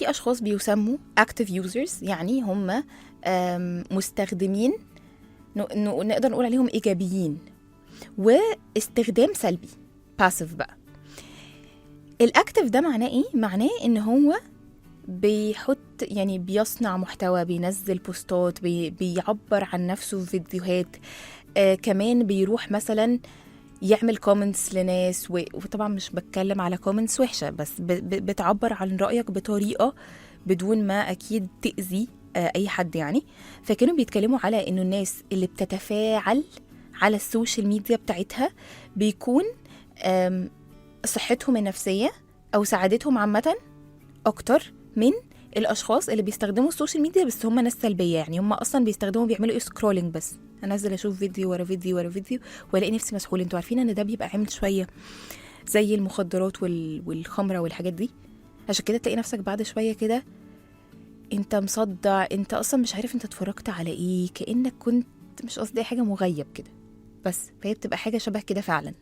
في اشخاص بيسموا active users، يعني هم مستخدمين نقدر نقول عليهم ايجابيين، واستخدام سلبي passive بقى. الاكتف ده معناه ايه؟ معناه ان هو بيحط، يعني بيصنع محتوى، بينزل بوستات، بيعبر عن نفسه في فيديوهات، كمان بيروح مثلا يعمل كومنتس لناس، وطبعا مش بتكلم على كومنتس وحشة، بس بتعبر عن رأيك بطريقة بدون ما أكيد تأذي أي حد يعني. فكانوا بيتكلموا على إنه الناس اللي بتتفاعل على السوشيال ميديا بتاعتها بيكون صحتهم النفسية أو سعادتهم عامة أكتر من الاشخاص اللي بيستخدموا السوشيال ميديا بس هم ناس سلبيه، يعني هم اصلا بيستخدموا بيعملوا سكرولينج بس، انزل اشوف فيديو ورا فيديو ورا فيديو والاقي نفسي مسحول. انتوا عارفين ان ده بيبقى عامل شويه زي المخدرات والخمره والحاجات دي، عشان كده تلاقي نفسك بعد شويه كده انت مصدع، انت اصلا مش عارف انت اتفرجت على ايه، كانك كنت، مش قصدي حاجه، مغيب كده. بس فهي بتبقى حاجه شبه كده فعلا.